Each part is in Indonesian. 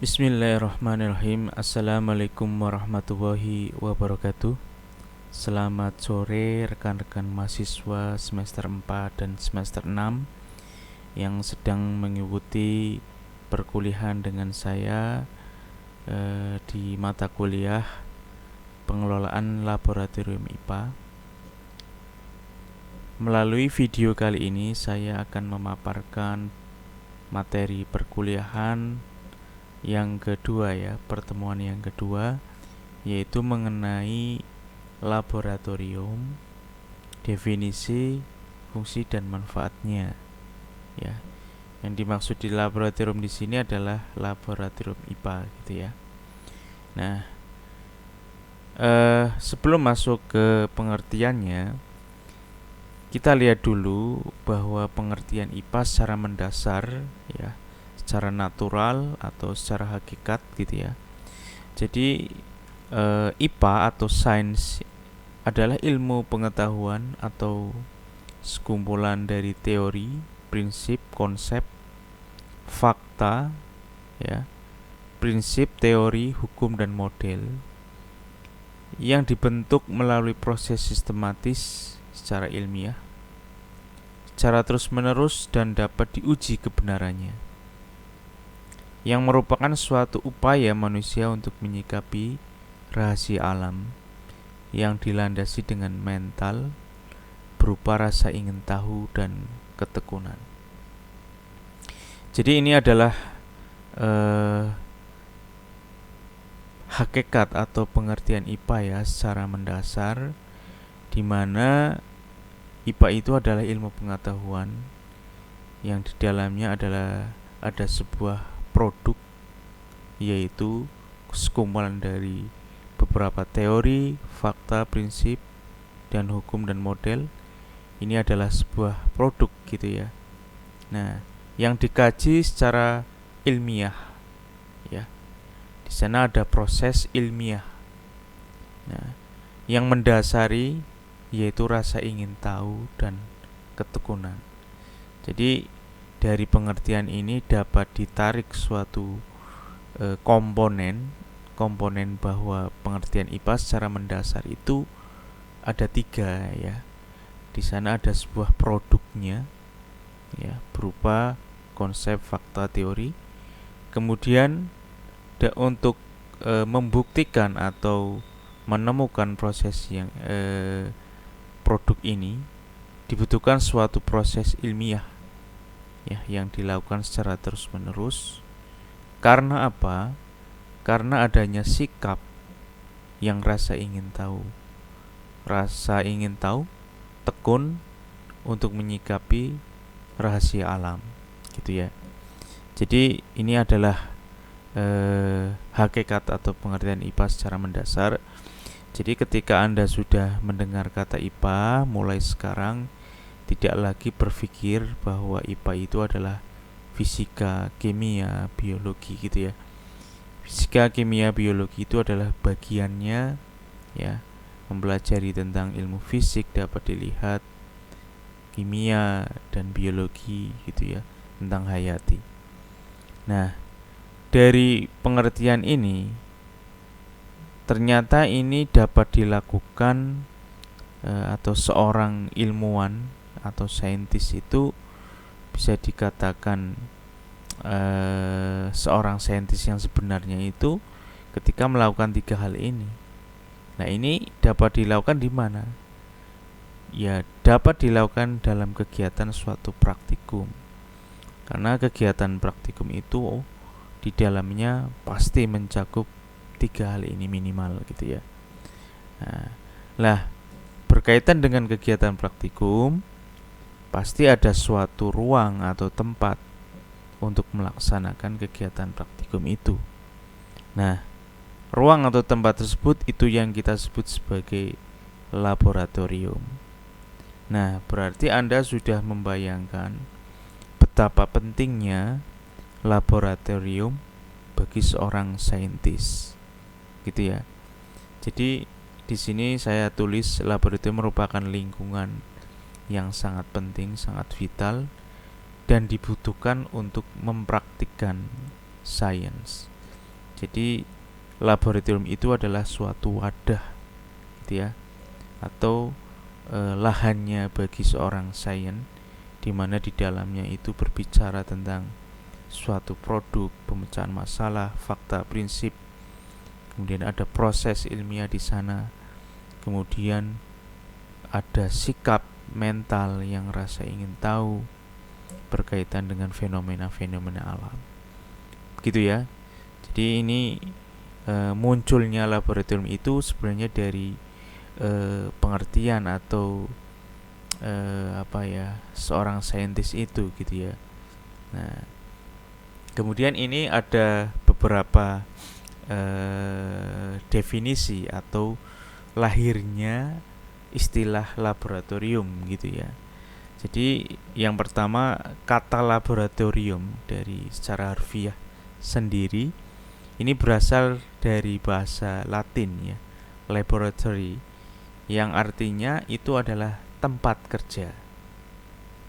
Bismillahirrahmanirrahim. Assalamualaikum warahmatullahi wabarakatuh. Selamat sore rekan-rekan mahasiswa semester 4 dan semester 6 yang sedang mengikuti perkuliahan dengan saya di mata kuliah pengelolaan laboratorium IPA. Melalui video kali ini saya akan memaparkan materi perkuliahan yang kedua pertemuan yang kedua, yaitu mengenai laboratorium, definisi, fungsi dan manfaatnya. Ya, yang dimaksud di laboratorium di sini adalah laboratorium IPA gitu ya. Nah, sebelum masuk ke pengertiannya, kita lihat dulu bahwa pengertian IPA secara mendasar ya, secara natural atau secara hakikat gitu ya. Jadi IPA atau sains adalah ilmu pengetahuan atau sekumpulan dari teori, prinsip, konsep, fakta ya, prinsip, teori, hukum dan model yang dibentuk melalui proses sistematis secara ilmiah, secara terus-menerus dan dapat diuji kebenarannya, yang merupakan suatu upaya manusia untuk menyikapi rahasia alam yang dilandasi dengan mental berupa rasa ingin tahu dan ketekunan. Jadi ini adalah hakikat atau pengertian IPA ya secara mendasar, di mana IPA itu adalah ilmu pengetahuan yang di dalamnya ada sebuah produk, yaitu sekumpulan dari beberapa teori, fakta, prinsip, dan hukum dan model. Ini adalah sebuah produk gitu ya. Nah, yang dikaji secara ilmiah ya. Di sana ada proses ilmiah. Nah, yang mendasari yaitu rasa ingin tahu dan ketekunan. Jadi dari pengertian ini dapat ditarik suatu komponen bahwa pengertian IPA secara mendasar itu ada 3 ya. Di sana ada sebuah produknya ya, berupa konsep, fakta, teori. Kemudian untuk membuktikan atau menemukan proses yang produk ini dibutuhkan suatu proses ilmiah ya, yang dilakukan secara terus-menerus. Karena apa? Karena adanya sikap yang rasa ingin tahu, tekun untuk menyikapi rahasia alam, gitu ya. Jadi ini adalah hakikat atau pengertian IPA secara mendasar. Jadi ketika Anda sudah mendengar kata IPA, mulai sekarang tidak lagi berpikir bahwa IPA itu adalah fisika, kimia, biologi gitu ya. Fisika, kimia, biologi itu adalah bagiannya ya. Mempelajari tentang ilmu fisik dapat dilihat, kimia dan biologi gitu ya, tentang hayati. Nah, dari pengertian ini ternyata ini dapat dilakukan atau seorang ilmuwan atau saintis itu bisa dikatakan seorang saintis yang sebenarnya itu ketika melakukan 3 hal ini. Nah, ini dapat dilakukan di mana? Ya, dapat dilakukan dalam kegiatan suatu praktikum. Karena kegiatan praktikum itu di dalamnya pasti mencakup 3 hal ini minimal gitu ya. Nah, berkaitan dengan kegiatan praktikum, pasti ada suatu ruang atau tempat untuk melaksanakan kegiatan praktikum itu. Nah, ruang atau tempat tersebut itu yang kita sebut sebagai laboratorium. Nah, berarti Anda sudah membayangkan betapa pentingnya laboratorium bagi seorang saintis, gitu ya. Jadi di sini saya tulis laboratorium merupakan lingkungan yang sangat penting, sangat vital dan dibutuhkan untuk mempraktikkan sains. Jadi laboratorium itu adalah suatu wadah gitu ya, atau lahannya bagi seorang sains, di mana di dalamnya itu berbicara tentang suatu produk, pemecahan masalah, fakta, prinsip. Kemudian ada proses ilmiah di sana. Kemudian ada sikap mental yang rasa ingin tahu berkaitan dengan fenomena-fenomena alam. Gitu ya. Jadi ini munculnya laboratorium itu sebenarnya dari pengertian atau seorang saintis itu gitu ya. Nah, kemudian ini ada beberapa definisi atau lahirnya istilah laboratorium gitu ya. Jadi yang pertama, kata laboratorium dari secara harfiah sendiri ini berasal dari bahasa Latin ya, laboratory, yang artinya itu adalah tempat kerja.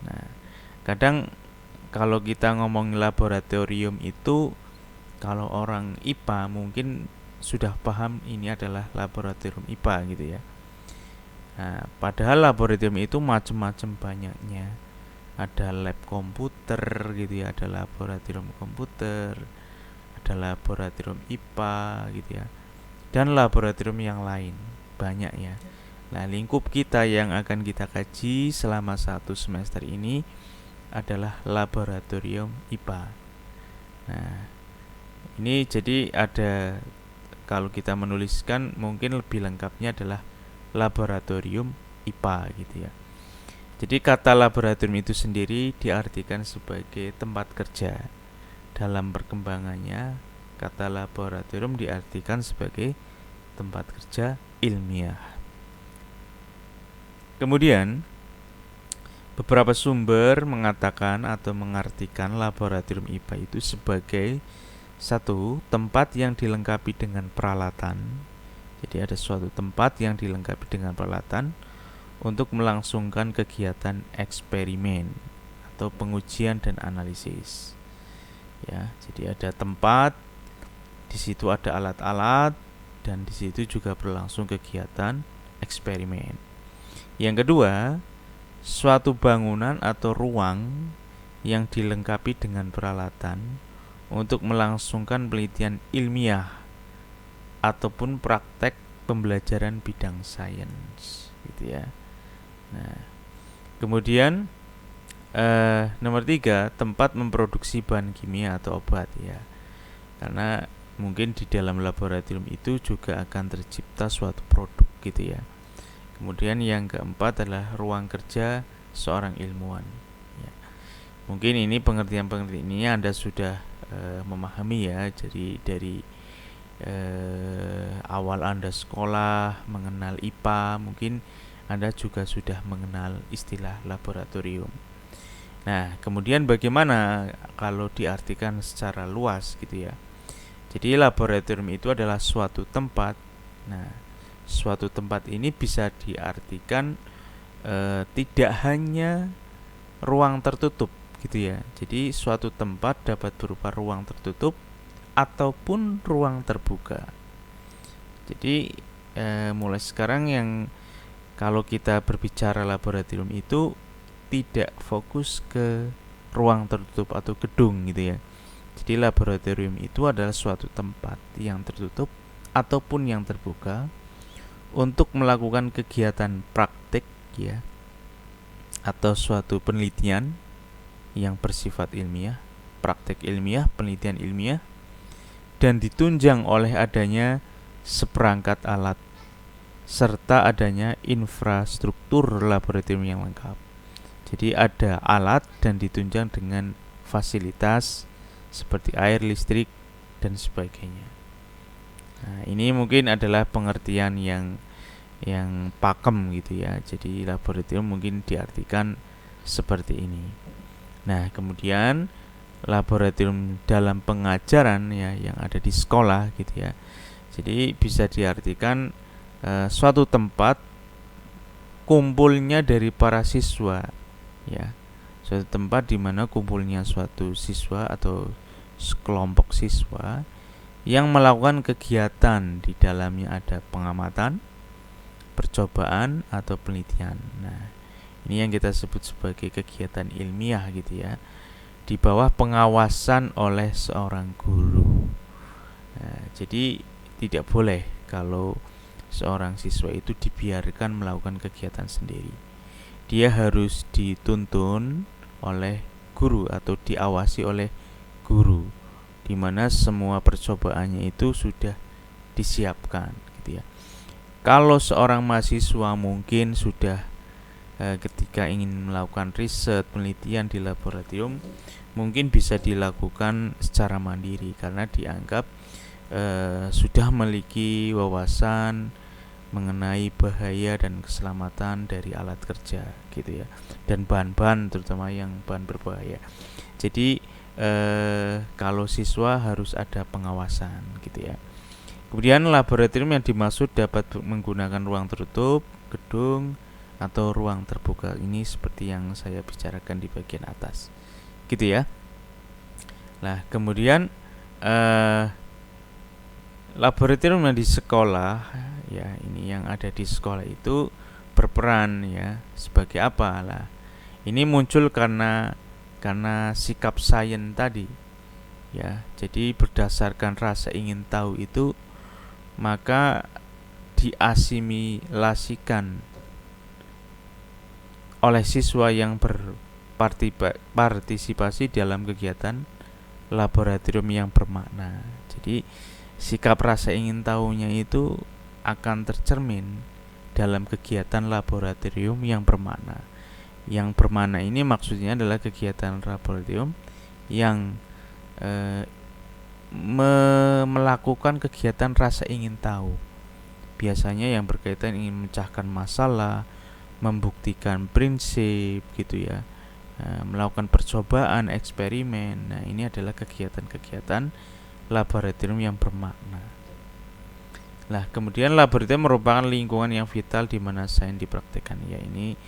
Nah, kadang kalau kita ngomong laboratorium itu, kalau orang IPA mungkin sudah paham ini adalah laboratorium IPA gitu ya. Nah, padahal laboratorium itu macam-macam banyaknya. Ada lab komputer gitu ya, ada laboratorium komputer, ada laboratorium IPA gitu ya, dan laboratorium yang lain banyak ya. Nah, lingkup kita yang akan kita kaji selama 1 semester ini adalah laboratorium IPA. Nah, ini jadi ada, kalau kita menuliskan mungkin lebih lengkapnya adalah laboratorium IPA gitu ya. Jadi kata laboratorium itu sendiri diartikan sebagai tempat kerja. Dalam perkembangannya, kata laboratorium diartikan sebagai tempat kerja ilmiah. Kemudian beberapa sumber mengatakan atau mengartikan laboratorium IPA itu sebagai satu, tempat yang dilengkapi dengan peralatan. Jadi ada suatu tempat yang dilengkapi dengan peralatan untuk melangsungkan kegiatan eksperimen atau pengujian dan analisis. Ya, jadi ada tempat, di situ ada alat-alat, dan di situ juga berlangsung kegiatan eksperimen. Yang kedua, suatu bangunan atau ruang yang dilengkapi dengan peralatan untuk melangsungkan penelitian ilmiah ataupun praktek pembelajaran bidang sains gitu ya. Nah, kemudian nomor 3, tempat memproduksi bahan kimia atau obat ya. Karena mungkin di dalam laboratorium itu juga akan tercipta suatu produk gitu ya. Kemudian yang keempat adalah ruang kerja seorang ilmuwan ya. Mungkin ini pengertian-pengertian ini Anda sudah memahami ya. Jadi dari awal Anda sekolah mengenal IPA, mungkin Anda juga sudah mengenal istilah laboratorium. Nah, kemudian bagaimana kalau diartikan secara luas gitu ya. Jadi laboratorium itu adalah suatu tempat. Nah, suatu tempat ini bisa diartikan tidak hanya ruang tertutup gitu ya. Jadi suatu tempat dapat berupa ruang tertutup ataupun ruang terbuka. Jadi mulai sekarang yang kalau kita berbicara laboratorium itu tidak fokus ke ruang tertutup atau gedung gitu ya. Jadi laboratorium itu adalah suatu tempat yang tertutup ataupun yang terbuka untuk melakukan kegiatan praktik ya, atau suatu penelitian yang bersifat ilmiah, praktik ilmiah, penelitian ilmiah, dan ditunjang oleh adanya seperangkat alat serta adanya infrastruktur laboratorium yang lengkap. Jadi ada alat dan ditunjang dengan fasilitas seperti air, listrik, dan sebagainya. Nah, ini mungkin adalah pengertian yang pakem gitu ya. Jadi laboratorium mungkin diartikan seperti ini. Nah, kemudian laboratorium dalam pengajaran ya yang ada di sekolah gitu ya. Jadi bisa diartikan suatu tempat kumpulnya dari para siswa ya. Suatu tempat di mana kumpulnya suatu siswa atau sekelompok siswa yang melakukan kegiatan di dalamnya ada pengamatan, percobaan atau penelitian. Nah, ini yang kita sebut sebagai kegiatan ilmiah gitu ya, di bawah pengawasan oleh seorang guru. Nah, jadi tidak boleh kalau seorang siswa itu dibiarkan melakukan kegiatan sendiri. Dia harus dituntun oleh guru atau diawasi oleh guru, di mana semua percobaannya itu sudah disiapkan gitu ya. Kalau seorang mahasiswa mungkin sudah ketika ingin melakukan riset penelitian di laboratorium mungkin bisa dilakukan secara mandiri karena dianggap sudah memiliki wawasan mengenai bahaya dan keselamatan dari alat kerja gitu ya, dan bahan-bahan terutama yang bahan berbahaya. Jadi kalau siswa harus ada pengawasan gitu ya. Kemudian laboratorium yang dimaksud dapat menggunakan ruang tertutup, gedung, atau ruang terbuka. Ini seperti yang saya bicarakan di bagian atas gitu ya. Nah, kemudian laboratorium yang di sekolah ya, ini yang ada di sekolah itu berperan ya sebagai apa lah? Ini muncul karena sikap sains tadi ya. Jadi berdasarkan rasa ingin tahu itu maka diasimilasikan oleh siswa yang berpartisipasi dalam kegiatan laboratorium yang bermakna. Jadi sikap rasa ingin tahunya itu akan tercermin dalam kegiatan laboratorium yang bermakna. Yang bermakna ini maksudnya adalah kegiatan laboratorium yang melakukan kegiatan rasa ingin tahu. Biasanya yang berkaitan ingin memecahkan masalah, membuktikan prinsip gitu ya, melakukan percobaan, eksperimen. Nah, ini adalah kegiatan-kegiatan laboratorium yang bermakna. Nah, kemudian laboratorium merupakan lingkungan yang vital di mana sains dipraktikkan. Ya, ini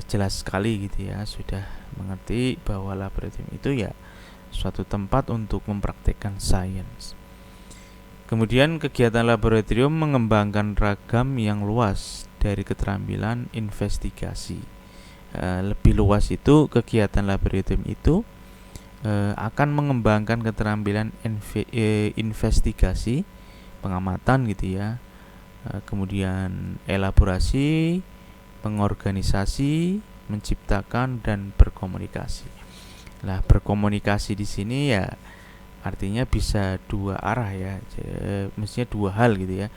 jelas sekali gitu ya, sudah mengerti bahwa laboratorium itu ya suatu tempat untuk mempraktikkan sains. Kemudian kegiatan laboratorium mengembangkan ragam yang luas dari keterampilan investigasi. Lebih luas itu kegiatan laboratorium itu akan mengembangkan keterampilan investigasi, pengamatan gitu ya, kemudian elaborasi, pengorganisasi, menciptakan dan berkomunikasi. Nah, berkomunikasi di sini ya artinya bisa dua arah ya, mestinya dua hal gitu ya,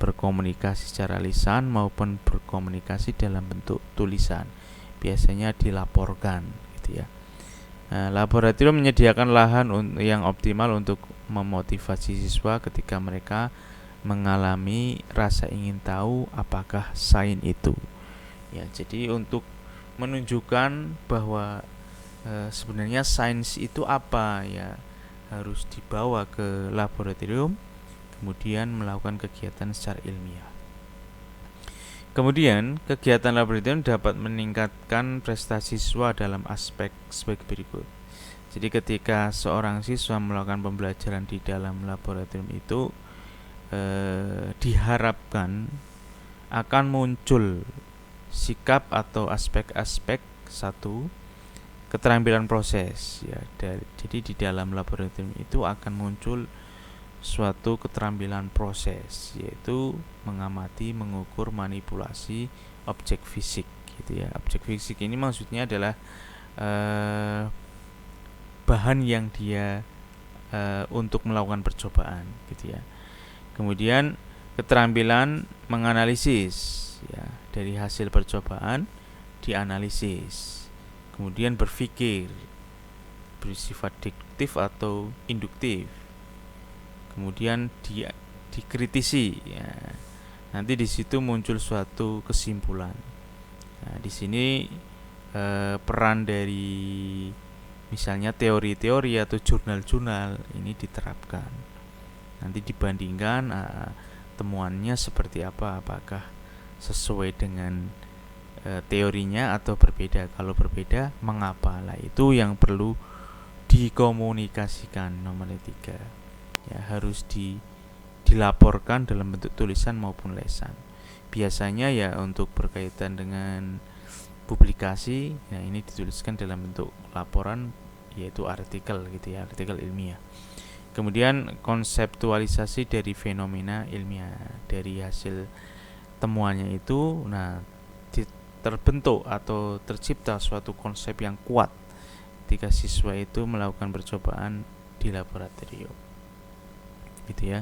berkomunikasi secara lisan maupun berkomunikasi dalam bentuk tulisan, biasanya dilaporkan gitu ya. Nah, laboratorium menyediakan lahan yang optimal untuk memotivasi siswa ketika mereka mengalami rasa ingin tahu apakah sains itu. Ya, jadi untuk menunjukkan bahwa sebenarnya sains itu apa ya, harus dibawa ke laboratorium kemudian melakukan kegiatan secara ilmiah. Kemudian kegiatan laboratorium dapat meningkatkan prestasi siswa dalam aspek sebagai berikut. Jadi ketika seorang siswa melakukan pembelajaran di dalam laboratorium itu diharapkan akan muncul sikap atau aspek-aspek satu keterampilan proses ya. Jadi di dalam laboratorium itu akan muncul suatu keterampilan proses, yaitu mengamati, mengukur, manipulasi objek fisik gitu ya. Objek fisik ini maksudnya adalah bahan yang dia untuk melakukan percobaan gitu ya. Kemudian keterampilan menganalisis ya, dari hasil percobaan dianalisis. Kemudian berpikir, bersifat deduktif atau induktif. Kemudian dikritisi ya. Nanti di situ muncul suatu kesimpulan. Nah, di sini peran dari misalnya teori-teori atau jurnal-jurnal ini diterapkan. Nanti dibandingkan temuannya seperti apa, apakah sesuai dengan teorinya atau berbeda. Kalau berbeda, mengapa? Lah itu yang perlu dikomunikasikan, nomor 3. ya harus dilaporkan dalam bentuk tulisan maupun lesan. Biasanya ya untuk berkaitan dengan publikasi, ya ini dituliskan dalam bentuk laporan, yaitu artikel gitu ya, artikel ilmiah. Kemudian konseptualisasi dari fenomena ilmiah, dari hasil temuannya itu, nah terbentuk atau tercipta suatu konsep yang kuat ketika siswa itu melakukan percobaan di laboratorium, gitu ya.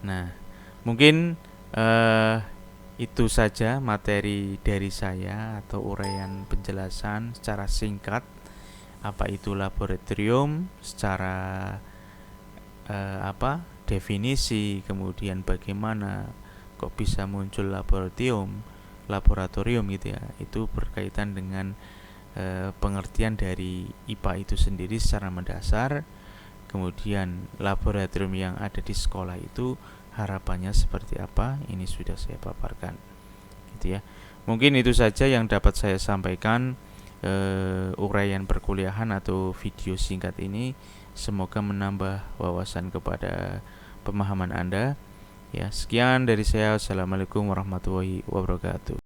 Nah, mungkin itu saja materi dari saya atau uraian penjelasan secara singkat apa itu laboratorium, secara definisi, kemudian bagaimana kok bisa muncul laboratorium gitu ya. Itu berkaitan dengan pengertian dari IPA itu sendiri secara mendasar. Kemudian laboratorium yang ada di sekolah itu harapannya seperti apa, ini sudah saya paparkan gitu ya. Mungkin itu saja yang dapat saya sampaikan uraian perkuliahan atau video singkat ini. Semoga menambah wawasan kepada pemahaman Anda. Ya, sekian dari saya. Assalamualaikum warahmatullahi wabarakatuh.